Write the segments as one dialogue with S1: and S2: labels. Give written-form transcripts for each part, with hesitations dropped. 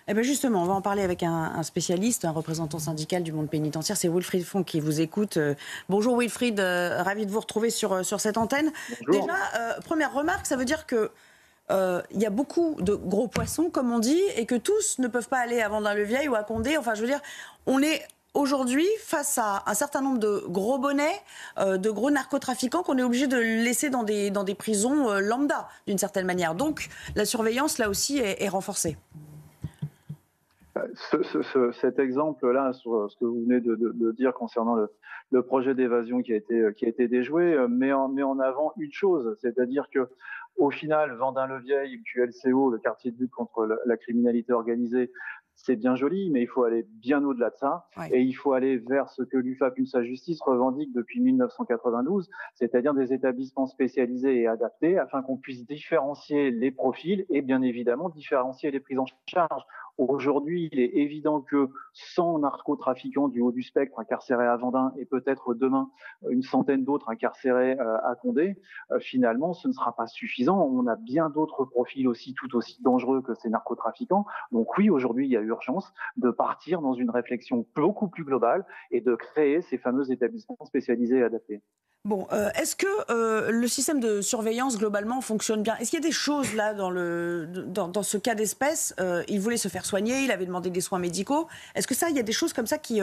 S1: Eh bien justement, on va en parler avec un spécialiste, un représentant syndical du monde pénitentiaire. C'est Wilfried Fonck qui vous écoute. Bonjour Wilfried, ravi de vous retrouver sur cette antenne.
S2: Bonjour.
S1: Déjà, première remarque, ça veut dire que il y a beaucoup de gros poissons, comme on dit, et que tous ne peuvent pas aller à Vendin-le-Vieil ou à Condé. Enfin, je veux dire, on est aujourd'hui face à un certain nombre de gros bonnets, de gros narcotrafiquants qu'on est obligé de laisser dans des prisons lambda, d'une certaine manière. Donc, la surveillance, là aussi, est renforcée.
S2: Cet exemple-là, sur ce que vous venez de dire concernant le projet d'évasion qui a été déjoué, met en avant une chose, c'est-à-dire que au final, Vendin-le-Vieil, QLCO, le quartier de lutte contre la criminalité organisée, c'est bien joli, mais il faut aller bien au-delà de ça,
S1: Ouais.
S2: et il faut aller vers ce que l'UFAP UNSA Justice revendique depuis 1992, c'est-à-dire des établissements spécialisés et adaptés, afin qu'on puisse différencier les profils et bien évidemment différencier les prises en charge. Aujourd'hui, il est évident que 100 narcotrafiquants du haut du spectre incarcérés à Vendin et peut-être demain une centaine d'autres incarcérés à Condé, finalement, ce ne sera pas suffisant. On a bien d'autres profils aussi tout aussi dangereux que ces narcotrafiquants. Donc oui, aujourd'hui, il y a urgence de partir dans une réflexion beaucoup plus globale et de créer ces fameux établissements spécialisés et adaptés.
S1: Bon, est-ce que le système de surveillance globalement fonctionne bien? Est-ce qu'il y a des choses là dans ce cas d'espèce? Il voulait se faire soigner, il avait demandé des soins médicaux. Est-ce que ça, il y a des choses comme ça qui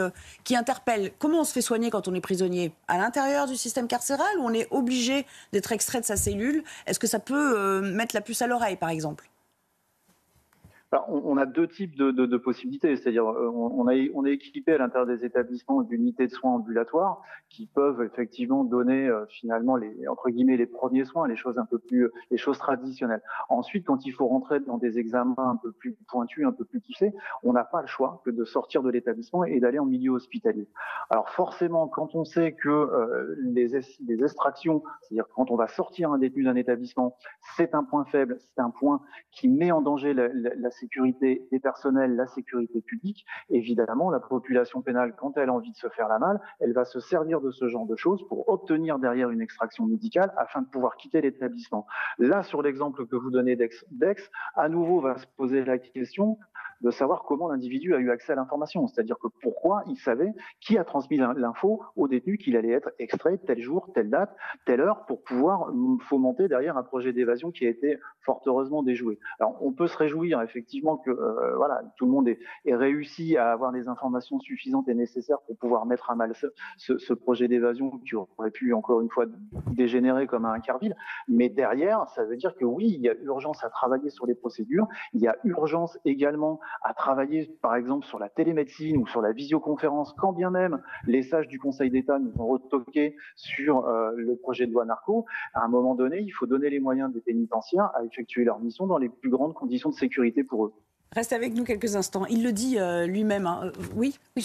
S1: interpellent? Comment on se fait soigner quand on est prisonnier? À l'intérieur du système carcéral ou on est obligé d'être extrait de sa cellule? Est-ce que ça peut mettre la puce à l'oreille, par exemple?
S2: Alors, on a deux types de possibilités, c'est-à-dire on est équipé à l'intérieur des établissements d'unités de soins ambulatoires qui peuvent effectivement donner finalement les entre guillemets les premiers soins, les choses traditionnelles. Ensuite, quand il faut rentrer dans des examens un peu plus pointus, un peu plus poussés, on n'a pas le choix que de sortir de l'établissement et d'aller en milieu hospitalier. Alors forcément, quand on sait que les extractions, c'est-à-dire quand on va sortir un détenu d'un établissement, c'est un point faible, c'est un point qui met en danger la sécurité des personnels, la sécurité publique, évidemment, la population pénale, quand elle a envie de se faire la malle, elle va se servir de ce genre de choses pour obtenir derrière une extraction médicale afin de pouvoir quitter l'établissement. Là, sur l'exemple que vous donnez d'Aix, à nouveau va se poser la question de savoir comment l'individu a eu accès à l'information, c'est-à-dire que pourquoi il savait qui a transmis l'info au détenu qu'il allait être extrait tel jour, telle date, telle heure pour pouvoir fomenter derrière un projet d'évasion qui a été fort heureusement déjoué. Alors on peut se réjouir effectivement que voilà, tout le monde ait réussi à avoir les informations suffisantes et nécessaires pour pouvoir mettre à mal ce projet d'évasion qui aurait pu encore une fois dégénérer comme un Carville, mais derrière ça veut dire que oui, il y a urgence à travailler sur les procédures, il y a urgence également à travailler par exemple sur la télémédecine ou sur la visioconférence, quand bien même les sages du Conseil d'État nous ont retoqué sur le projet de loi narco. À un moment donné, il faut donner les moyens des pénitentiaires à effectuer leur mission dans les plus grandes conditions de sécurité pour eux.
S1: Reste avec nous quelques instants. Il le dit lui-même. Hein. Oui, oui,